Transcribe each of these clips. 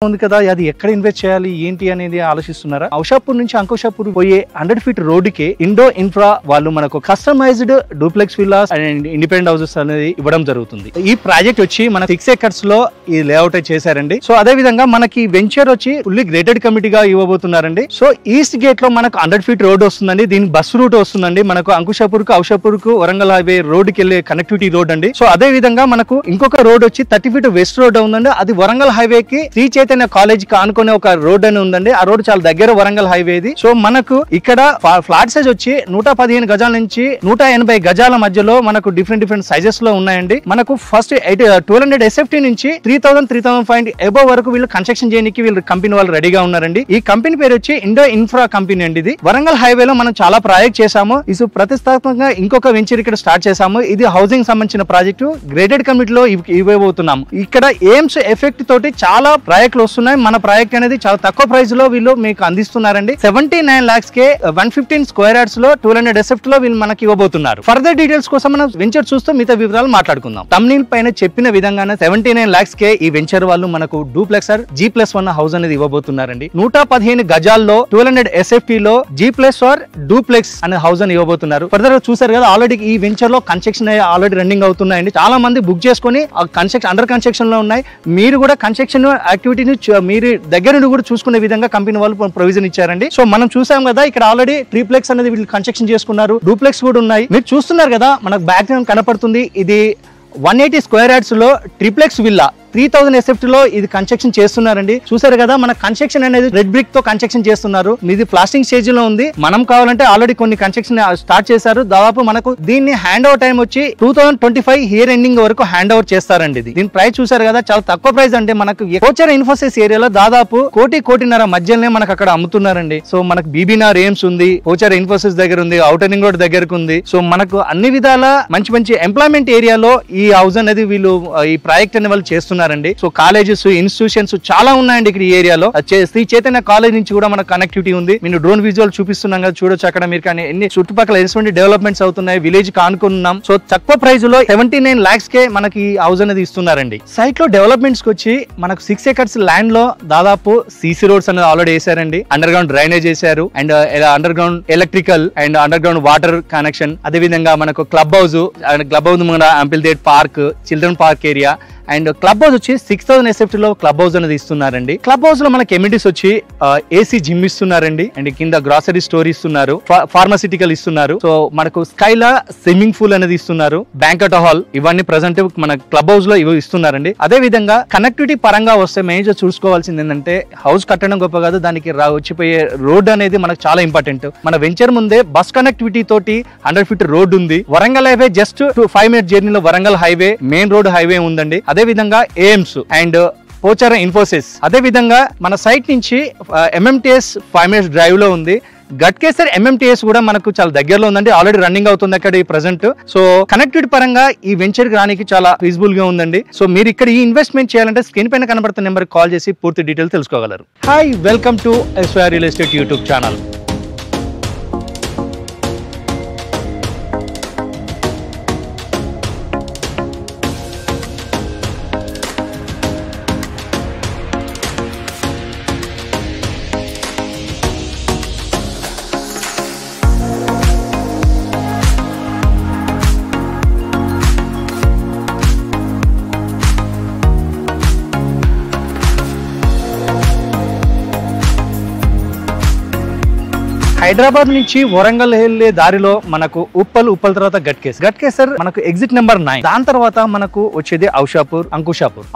ఉంది కదా, అది ఎక్కడ ఇన్వెస్ట్ చేయాలి ఏంటి అనేది ఆలోచిస్తున్నారా? ఔషాపూర్ నుంచి అంకుషాపూర్ పోయే 100 ఫీట్ రోడ్డుకి ఇండో ఇన్ఫ్రా వాళ్ళు మనకు customised duplex villas and independent houses అనేది ఇవ్వడం జరుగుతుంది. ఈ ప్రాజెక్ట్ వచ్చి మన 6 acres లో ఈ లేఅవుట్ చేశారండి. సో అదే విధంగా మనకి వెంచర్ వచ్చి ఫుల్లీ గ్రేటెడ్ కమిటీగా ఇవ్వబోతున్నారండి. సో ఈస్ట్ గేట్ లో మనకు 100 ఫీట్ రోడ్ వస్తుందండి. దీని బస్ రూట్ వస్తుందండి మనకు అంకుషాపూర్ కు ఔషాపూర్ కు వరంగల్ హైవే రోడ్ కి వెళ్ళే కనెక్టివిటీ రోడ్ అండి. సో అదే విధంగా మనకు ఇంకొక రోడ్ వచ్చి 30 ఫీట్ వెస్ట్ రోడ్ ఉందండి. అది వరంగల్ హైవే కి శ్రీ చైతన్య కాలేజ్ కి ఆనుకునే ఒక రోడ్ అని ఉందండి. ఆ రోడ్ చాలా దగ్గర వరంగల్ హైవేది. సో మనకు ఇక్కడ ఫ్లాట్ సైజ్ వచ్చి 115 గజాల నుంచి 180 గజాల మధ్యలో మనకు డిఫరెంట్ సైజెస్ లో ఉన్నాయండి. మనకు ఫస్ట్ 1200 SFT నుంచి 3000 అబోవ్ వరకు వీళ్ళు కన్స్ట్రక్షన్ చేయడానికి వీళ్ళు కంపెనీ వాళ్ళు రెడీగా ఉన్నారండి. ఈ కంపెనీ పేరు వచ్చి ఇండో ఇన్ఫ్రా కంపెనీ అండి. ఇది వరంగల్ హైవేలో మనం చాలా ప్రాజెక్ట్ చేసాము. ఇది ప్రతిష్టాత్మకంగా ఇంకొక వెంచర్ ఇక్కడ స్టార్ట్ చేసాము. ఇది హౌసింగ్ సంబంధించిన ప్రాజెక్టు గ్రేటెడ్ కమిటీలో ఇవ్వబోతున్నాము. ఇక్కడ ఎయిమ్స్ ఎఫెక్ట్ తోటి చాలా ప్రాజెక్టులు వస్తున్నాయి. మన ప్రాజెక్ట్ అనేది చాలా తక్కువ ప్రైస్ లో వీళ్ళు మీకు అందిస్తున్నారండి. 79 lakhs కే 115 square yards లో 1200 SFT లో వీళ్ళు మనకి ఇవ్వబోతున్నారు. ఫర్దర్ డీటెయిల్స్ కోసం మనం వెంచర్ చూస్తూ మిగతా వివరాలు మాట్లాడుకుందాం. తమ్నీల్ పైన చెప్పిన విధంగానే 79 lakhs కే ఈ వెంచర్ వాళ్ళు మనకు డూప్లెక్సర్ G+1 హౌస్ అనేది ఇవ్వబోతున్నారండి. 115 గజాల్లో 1200 SFT లో G+1 డూప్లెక్స్ అనే హౌస్ అని ఇవ్వబోతున్నారు. ఫర్దర్ చూసారు కదా, ఆల్రెడీ ఈ వెంచర్ లో కన్స్ట్రక్షన్ ఆల్రెడీ రన్నింగ్ అవుతున్నాయండి. చాలా మంది బుక్ చేసుకుని అండర్ కన్స్ట్రక్షన్ లో ఉన్నాయి. మీరు కూడా కన్స్ట్రక్షన్ యాక్టివిటీని మీరు దగ్గర నుండి కూడా చూసుకునే విధంగా కంపెనీ వాళ్ళు ప్రొవిజన్ ఇచ్చారండి. సో మనం చూసాం కదా, ఇక్కడ ఆల్రెడీ ట్రిప్లెక్స్ అనేది వీళ్ళు కన్స్ట్రక్షన్ చేసుకున్నారు. డూప్లెక్స్ కూడా ఉన్నాయి. మీరు చూస్తున్నారు కదా, మనకు బ్యాక్ గ్రౌండ్ కనపడుతుంది. ఇది 180 square yards లో ట్రిప్లెక్స్ విల్లా 3000 SFT లో ఇది కన్స్ట్రక్షన్ చేస్తున్నారండి. చూసారు కదా, మన కన్స్ట్రక్షన్ అనేది రెడ్ బ్రిక్ తో కన్స్ట్రక్షన్ చేస్తున్నారు. ఇది ప్లాస్టింగ్ స్టేజ్ లో ఉంది. మనం కావాలంటే ఆల్రెడీ కొన్ని కన్స్ట్రక్షన్ స్టార్ట్ చేశారు. దాదాపు మనకు దీన్ని హ్యాండ్ ఓవర్ టైం వచ్చి 2025 ఇయర్ ఎండింగ్ వరకు హ్యాండ్ ఓవర్ చేస్తారండి. దీని ప్రైస్ చూసారు కదా, చాలా తక్కువ ప్రైస్. అంటే మనకు కోచర్ ఇన్ఫోసిస్ ఏరియాలో దాదాపు 1.5 మధ్యలోనే మనకు అక్కడ అమ్ముతున్నారండి. సో మనకు బీబీనార్ ఎయిమ్స్ ఉంది, కోచర్ ఇన్ఫోసిస్ దగ్గర ఉంది, ఔటర్ రింగ్ రోడ్ దగ్గరకు ఉంది. సో మనకు అన్ని విధాల మంచి ఎంప్లాయ్మెంట్ ఏరియాలో ఈ హౌస్ అనేది వీళ్ళు ఈ ప్రాజెక్ట్ అనే వాళ్ళు చేస్తున్నారు. సో కాలేజెస్, ఇన్స్టిట్యూషన్స్ చాలా ఉన్నాయండి ఇక్కడ ఈ ఏరియాలో. శ్రీ చైతన్య కాలేజ్ నుంచి కూడా మనకు కనెక్టివిటీ ఉంది. నేను డ్రోన్ విజువల్ చూపిస్తున్నాం కదా, చూడొచ్చు అక్కడ మీరు. కానీ ఎన్ని చుట్టుపక్కల ఎటువంటి డెవలప్మెంట్స్ అవుతున్నాయి, విలేజ్ కి ఆనుకున్నాం. సో తక్కువ ప్రైస్ లో 79 lakhs కే మనకి హౌస్ అనేది ఇస్తున్నారండి. సైట్ లో డెవలప్మెంట్స్ కి వచ్చి మనకు 6 acres ల్యాండ్ లో దాదాపు CC రోడ్స్ అనేది ఆల్రెడీ వేసారండి. అండర్ గ్రౌండ్ డ్రైనేజ్ వేసారు and under ground electrical and under ground water connection. అదే విధంగా మనకు club house amphitheatre park, children park area and club house వచ్చి 6000 SFT లో క్లబ్ హౌస్ అనేది ఇస్తున్నారండి. క్లబ్ హౌస్ లో మనకి ఎమ్యూనిటీస్ వచ్చి AC జిమ్ ఇస్తున్నారండి అండ్ కింద గ్రాసరీ స్టోర్ ఇస్తున్నారు, ఫార్మాసిటికల్ ఇస్తున్నారు. సో మనకు స్కైలా స్విమ్మింగ్ పూల్ అనేది ఇస్తున్నారు, బ్యాంకెట్ హాల్, ఇవన్నీ ప్రెసెంట్ మన క్లబ్ హౌస్ లో ఇవి ఇస్తున్నారండి. అదే విధంగా కనెక్టివిటీ పరంగా వస్తే మేజర్ చూసుకోవాల్సింది ఏంటంటే, హౌస్ కట్టడం గొప్ప కాదు, దానికి వచ్చిపోయే రోడ్ అనేది మనకు చాలా ఇంపార్టెంట్. మన వెంచర్ ముందే బస్ కనెక్టివిటీ తోటి 100 ఫీట్ రోడ్ ఉంది. వరంగల్ హైవే జస్ట్ 5 minute జర్నీలో Warangal highway main road highway ఉందండి. అదే విధంగా ఎయిమ్స్ అండ్ పోచార ఇన్ఫోసిస్. అదే విధంగా మన సైట్ నుంచి MMTS 5 minutes డ్రైవ్ లో ఉంది. గట్కేసర్ MMTS కూడా మనకు చాలా దగ్గరలో ఉందండి, ఆల్రెడీ రన్నింగ్ అవుతుంది అక్కడ ఈ ప్రెసెంట్. సో కనెక్టివిటీ పరంగా ఈ వెంచర్ రానికి చాలా ఫీజిబుల్ గా ఉందండి. సో మీరు ఇక్కడ ఈ ఇన్వెస్ట్మెంట్ చేయాలంటే స్క్రీన్ పైన కనబడుతున్న నెంబర్ కాల్ చేసి పూర్తి డీటెయిల్స్ తెలుసుకోగలరు. Hi, welcome to SYR real estate YouTube channel. Hyderabad నుంచి వరంగల్ వెళ్లే దారిలో మనకు ఉప్పల్ తర్వాత గట్కేసర్ మనకు ఎగ్జిట్ నెంబర్ 9. దాని తర్వాత మనకు వచ్చేది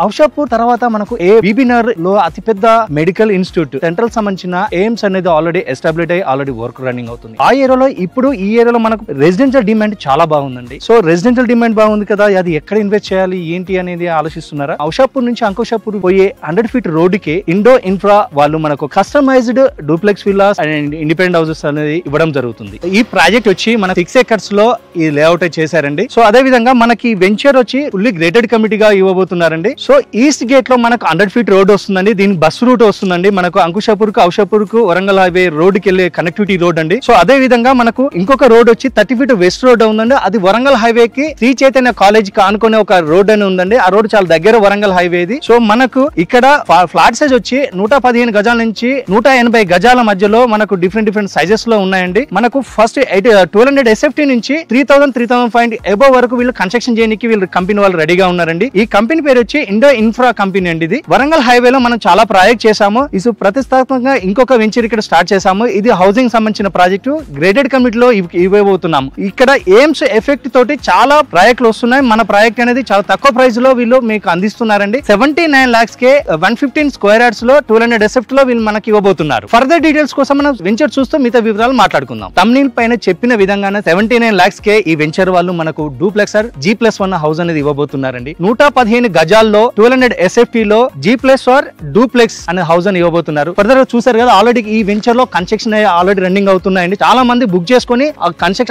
ఔషాపూర్ తర్వాత మనకు బీబీనార్ లో అతిపెద్ద మెడికల్ ఇన్స్టిట్యూట్ సెంట్రల్ సంబంధించిన ఎయిమ్స్ అనేది ఆల్రెడీ ఎస్టాబ్లిష్ అయ్యి ఆల్రెడీ వర్క్ రన్నింగ్ అవుతుంది. ఆ ఏరియాలో ఇప్పుడు ఈ ఏరియాలో మనకు రెసిడెన్షియల్ డిమాండ్ చాలా బాగుందండి. సో రెసిడెన్షియల్ డిమాండ్ బాగుంది కదా, అది ఎక్కడ ఇన్వెస్ట్ చేయాలి ఏంటి అనేది ఆలోచిస్తున్నారా? ఔషాపూర్ నుంచి అంకుషాపూర్ పోయే 100 ఫీట్ రోడ్డుకి ఇండో ఇన్ఫ్రా వాళ్ళు మనకు customised duplex villas and independent houses houses అనేది ఇవ్వడం జరుగుతుంది. ఈ ప్రాజెక్ట్ వచ్చి మన 6 acres లో ఈ లేఅవుట్ చేశారండి. సో అదే విధంగా మనకి వెంచర్ వచ్చి ఫుల్లీ గ్రేటెడ్ కమిటీగా ఇవ్వబోతున్నారండి. సో ఈస్ట్ గేట్ లో మనకు 100 feet రోడ్ వస్తుందండి. దీనికి బస్ రూట్ వస్తుందండి. మనకు అంకుషాపూర్ కు ఔషాపూర్ కు వరంగల్ హైవే రోడ్ కి వెళ్ళే కనెక్టివిటీ రోడ్ అండి. సో అదే విధంగా మనకు ఇంకొక రోడ్ వచ్చి 30 feet వెస్ట్ రోడ్ ఉందండి. అది వరంగల్ హైవే కి శ్రీ చైతన్య కాలేజ్ కి ఆనుకునే ఒక రోడ్ అని ఉందండి. ఆ రోడ్ చాలా దగ్గర వరంగల్ హైవేది. సో మనకు ఇక్కడ ఫ్లాట్ సైజ్ వచ్చి 115 గజాల నుంచి 180 గజాల మధ్యలో మనకు డిఫరెంట్ సైజెస్ లో ఉన్నాయండి. మనకు ఫస్ట్ 1200 SFT నుంచి 3000 అబోవ్ వరకు వీళ్ళు కన్స్ట్రక్షన్ చేయడానికి వీళ్ళు కంపెనీ వాళ్ళు రెడీగా ఉన్నారండి. ఈ కంపెనీ పేరు వచ్చి ఇండో ఇన్ఫ్రా కంపెనీ అండి. ఇది వరంగల్ హైవేలో మనం చాలా ప్రాజెక్ట్ చేసాము. ఇది ప్రతిష్టాత్మకంగా ఇంకొక వెంచర్ ఇక్కడ స్టార్ట్ చేసాము. ఇది హౌసింగ్ సంబంధించిన ప్రాజెక్టు గ్రేడెడ్ కమిటీలో ఇవ్వబోతున్నాము. ఇక్కడ ఎయిమ్స్ ఎఫెక్ట్ తోటి చాలా ప్రాజెక్టులు వస్తున్నాయి. మన ప్రాజెక్ట్ అనేది చాలా తక్కువ ప్రైస్ లో వీళ్ళు మీకు అందిస్తున్నారండి. 79 lakhs కే 115 square yards లో 1200 SFT లో వీళ్ళు మనకి ఇవ్వబోతున్నారు. ఫర్దర్ డీటెయిల్స్ కోసం మనం వెంచర్ చూస్తూ మిగతా వివరాలు మాట్లాడుకుందాం. తమ్నీల్ పైన చెప్పిన విధంగానే 79 lakhs కే ఈ వెంచర్ వాళ్ళు మనకు డూప్లెక్సర్ G+1 హౌస్ అనేది ఇవ్వబోతున్నారండి. 115 గజాల్లో 1200 SFT లో G+1 డూప్లెక్స్ అనే హౌస్ అని ఇవ్వబోతున్నారు. ఫర్దర్ చూసారు కదా, ఆల్రెడీ ఈ వెంచర్ లో కన్స్ట్రక్షన్ ఆల్రెడీ రన్నింగ్ అవుతున్నాయండి. చాలా మంది బుక్ చేసుకుని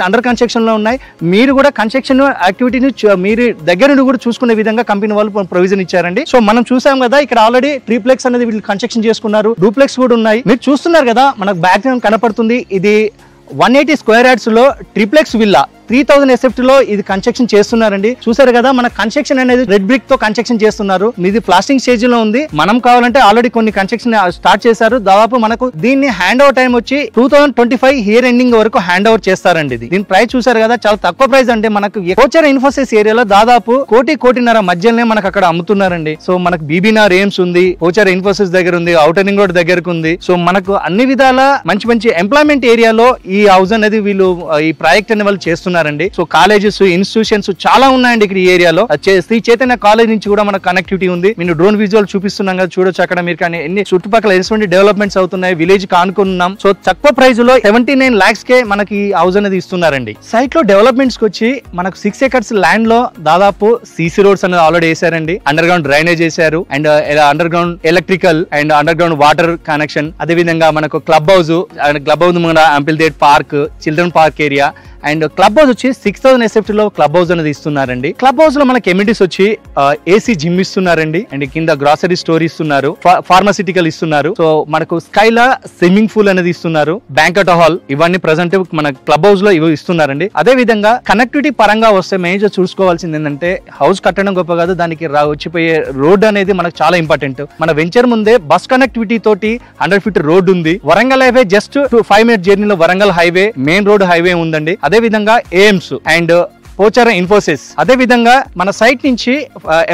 అండర్ కన్స్ట్రక్షన్ లో ఉన్నాయి. మీరు కూడా కన్స్ట్రక్షన్ యాక్టివిటీని మీరు దగ్గర నుండి కూడా చూసుకునే విధంగా కంపెనీ వాళ్ళు ప్రొవిజన్ ఇచ్చారండి. సో మనం చూసాం కదా, ఇక్కడ ఆల్రెడీ ట్రిప్లెక్స్ అనేది వీళ్ళు కన్స్ట్రక్షన్ చేసుకున్నారు. డూప్లెక్స్ కూడా ఉన్నాయి. మీరు చూస్తున్నారు కదా, మనకు బ్యాక్ గ్రౌండ్ కనపడుతుంది. ఇది 180 square yards లో ట్రిప్లెక్స్ విల్లా 3000 SFT లో ఇది కన్స్ట్రక్షన్ చేస్తున్నారండి. చూసారు కదా, మన కన్స్ట్రక్షన్ అనేది రెడ్ బ్రిక్ తో కన్స్ట్రక్షన్ చేస్తున్నారు. ఇది ప్లాస్టింగ్ స్టేజ్ లో ఉంది. మనం కావాలంటే ఆల్రెడీ కొన్ని కన్స్ట్రక్షన్ స్టార్ట్ చేశారు. దాదాపు మనకు దీన్ని హ్యాండ్ ఓవర్ టైం వచ్చి 2025 ఇయర్ ఎండింగ్ వరకు హ్యాండ్ ఓవర్ చేస్తారండి. దీని ప్రైస్ చూసారు కదా, చాలా తక్కువ ప్రైస్. అంటే మనకు కోచర్ ఇన్ఫోసిస్ ఏరియాలో దాదాపు 1.5 మధ్యలోనే మనకు అక్కడ అమ్ముతున్నారండి. సో మనకు బీబీనార్ ఎయిమ్స్ ఉంది, కోచర్ ఇన్ఫోసిస్ దగ్గర ఉంది, ఔటర్ రింగ్ రోడ్ దగ్గరకు ఉంది. సో మనకు అన్ని విధాల మంచి ఎంప్లాయ్మెంట్ ఏరియాలో ఈ హౌస్ అనేది వీళ్ళు ఈ ప్రాజెక్ట్ అనే వాళ్ళు చేస్తున్నారు. సో కాలేజెస్, ఇన్స్టిట్యూషన్స్ చాలా ఉన్నాయండి ఇక్కడ ఈ ఏరియాలో. శ్రీ చైతన్య కాలేజ్ నుంచి కూడా మనకు కనెక్టివిటీ ఉంది. నేను డ్రోన్ విజువల్ చూపిస్తున్నాం కదా, చూడొచ్చు అక్కడ మీరు. కానీ ఎన్ని చుట్టుపక్కల ఎటువంటి డెవలప్మెంట్స్ అవుతున్నాయి, విలేజ్ కి ఆనుకున్నాం. సో తక్కువ ప్రైస్ లో 79 lakhs కే మనకి హౌస్ అనేది ఇస్తున్నారండి. సైట్ లో డెవలప్మెంట్స్ కి వచ్చి మనకు 6 acres ల్యాండ్ లో దాదాపు CC రోడ్స్ అనేది ఆల్రెడీ వేసారండి. అండర్ గ్రౌండ్ డ్రైనేజ్ వేశారు, and under ground electrical and under ground water connection. అదే విధంగా మనకు club house amphitheatre park, children park area and club house వచ్చి 6000 SFT లో క్లబ్ హౌస్ అనేది ఇస్తున్నారండి. క్లబ్ హౌస్ లో మనకి ఎమ్యూనిటీస్ వచ్చి AC జిమ్ ఇస్తున్నారండి, అండ్ కింద గ్రాసరీ స్టోర్ ఇస్తున్నారు, ఫార్మాసిటికల్ ఇస్తున్నారు. సో మనకు స్కైలా స్విమ్మింగ్ పూల్ అనేది ఇస్తున్నారు, బ్యాంకెట్ హాల్, ఇవన్నీ ప్రెసెంట్ మన క్లబ్ హౌస్ లో ఇవి ఇస్తున్నారండి. అదే విధంగా కనెక్టివిటీ పరంగా వస్తే మేజర్ చూసుకోవాల్సింది ఏంటంటే, హౌస్ కట్టడం గొప్ప కాదు, దానికి వచ్చిపోయే రోడ్ అనేది మనకు చాలా ఇంపార్టెంట్. మన వెంచర్ ముందే బస్ కనెక్టివిటీ తోటి 100 feet రోడ్ ఉంది. వరంగల్ హైవే జస్ట్ 5 minute జర్నీలో Warangal highway main road highway ఉందండి. అదే విధంగా ఎయిమ్స్ అండ్ పోచార ఇన్ఫోసిస్, అదే విధంగా మన సైట్ నుంచి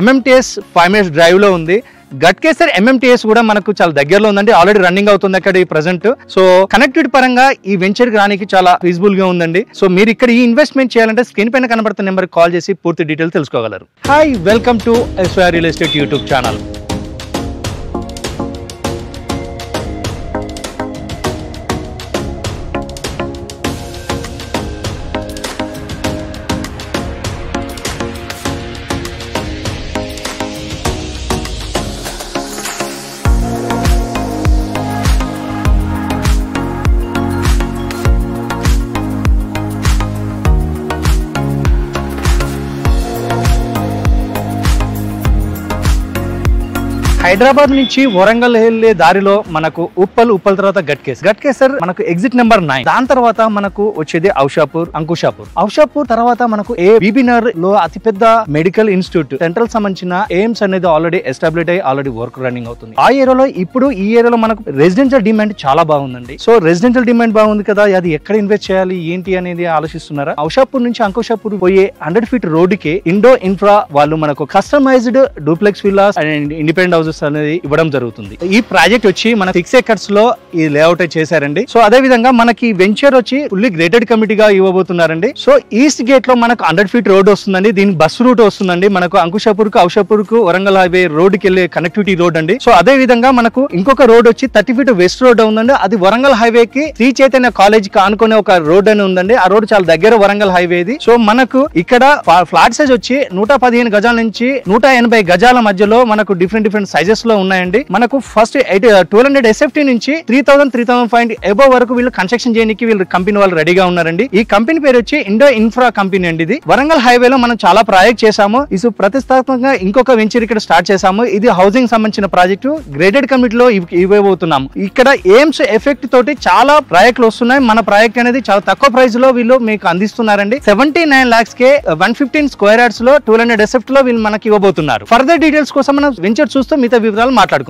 MMTS 5 minutes డ్రైవ్ లో ఉంది. గట్కేసర్ MMTS కూడా మనకు చాలా దగ్గరలో ఉందండి, ఆల్రెడీ రన్నింగ్ అవుతుంది అక్కడ ఈ ప్రెసెంట్. సో కనెక్టివిటీ పరంగా ఈ వెంచర్ రానికి చాలా ఫీజిబుల్ గా ఉందండి. సో మీరు ఇక్కడ ఈ ఇన్వెస్ట్మెంట్ చేయాలంటే స్క్రీన్ పైన కనబడుతున్న నెంబర్ కాల్ చేసి పూర్తి డీటెయిల్స్ తెలుసుకోగలరు. Hi, welcome to SYR real estate YouTube channel. Hyderabad నుంచి వరంగల్ వెళ్ళే దారిలో మనకు ఉప్పల్ తర్వాత గట్కేసర్ మనకు ఎగ్జిట్ నెంబర్ 9. దాని తర్వాత మనకు వచ్చేది అంకుషాపూర్ తర్వాత మనకు బీబీనర్ లో అతిపెద్ద మెడికల్ ఇన్స్టిట్యూట్ సెంట్రల్ సంబంధించిన ఎయిమ్స్ అనేది ఆల్రెడీ ఎస్టాబ్లిష్ అయ్యి ఆల్రెడీ వర్క్ రన్నింగ్ అవుతుంది. ఆ ఏరియాలో ఇప్పుడు ఈ ఏరియాలో మనకు రెసిడెన్షియల్ డిమాండ్ చాలా బాగుందండి. సో రెసిడెన్షియల్ డిమాండ్ బాగుంది కదా, అది ఎక్కడ ఇన్వెస్ట్ చేయాలి ఏంటి అనేది ఆలోచిస్తున్నారా? ఔషాపూర్ నుంచి అంకుషాపూర్ పోయే 100 feet రోడ్డుకి ఇండో ఇన్ఫ్రా వాళ్ళు మనకు customised duplex villas and independent houses అనేది ఇవ్వడం జరుగుతుంది. ఈ ప్రాజెక్ట్ వచ్చి మన 6 acres లో ఈ లేఅవుట్ చేశారండి. సో అదే విధంగా మనకి వెంచర్ వచ్చి ఫుల్లీ గ్రేటెడ్ కమిటీగా ఇవ్వబోతున్నారండి. సో ఈస్ట్ గేట్ లో మనకు 100 feet రోడ్ వస్తుందండి. దీనికి బస్ రూట్ వస్తుందండి. మనకు ఔషాపూర్ కు వరంగల్ హైవే రోడ్ కి వెళ్ళే కనెక్టివిటీ రోడ్ అండి. సో అదే విధంగా మనకు ఇంకొక రోడ్ వచ్చి 30 feet వెస్ట్ రోడ్ ఉందండి. అది వరంగల్ హైవే కి శ్రీ చైతన్య కాలేజ్ కి ఆనుకునే ఒక రోడ్ అని ఉందండి. ఆ రోడ్ చాలా దగ్గర వరంగల్ హైవేది. సో మనకు ఇక్కడ ఫ్లాట్ సైజ్ వచ్చి 115 గజాల నుంచి 180 గజాల మధ్యలో మనకు డిఫరెంట్ సైజెస్ ప్రైజెస్ లో ఉన్నాయండి. మనకు ఫస్ట్ 1200 SFT నుంచి 3000 అబోవ్ వరకు వీళ్ళు కన్స్ట్రక్షన్ చేయడానికి వీళ్ళు కంపెనీ వాళ్ళు రెడీగా ఉన్నారండి. ఈ కంపెనీ పేరు వచ్చి ఇండో ఇన్ఫ్రా కంపెనీ అండి. ఇది వరంగల్ హైవేలో మనం చాలా ప్రాజెక్ట్ చేసాము. ఇది ప్రతిష్టాత్మకంగా ఇంకొక వెంచర్ ఇక్కడ స్టార్ట్ చేసాము. ఇది హౌసింగ్ సంబంధించిన ప్రాజెక్టు గ్రేడెడ్ కమిటీలో ఇవ్వబోతున్నాము. ఇక్కడ ఎయిమ్స్ ఎఫెక్ట్ తోటి చాలా ప్రాజెక్టులు వస్తున్నాయి. మన ప్రాజెక్ట్ అనేది చాలా తక్కువ ప్రైస్ లో వీళ్ళు మీకు అందిస్తున్నారండి. 79 lakhs కే 115 square yards లో 1200 SFT లో వీళ్ళు మనకి ఇవ్వబోతున్నారు. ఫర్దర్ డీటెయిల్స్ కోసం మనం వెంచర్ చూస్తూ మిగతా వివరాలు మాట్లాడుకుందాం.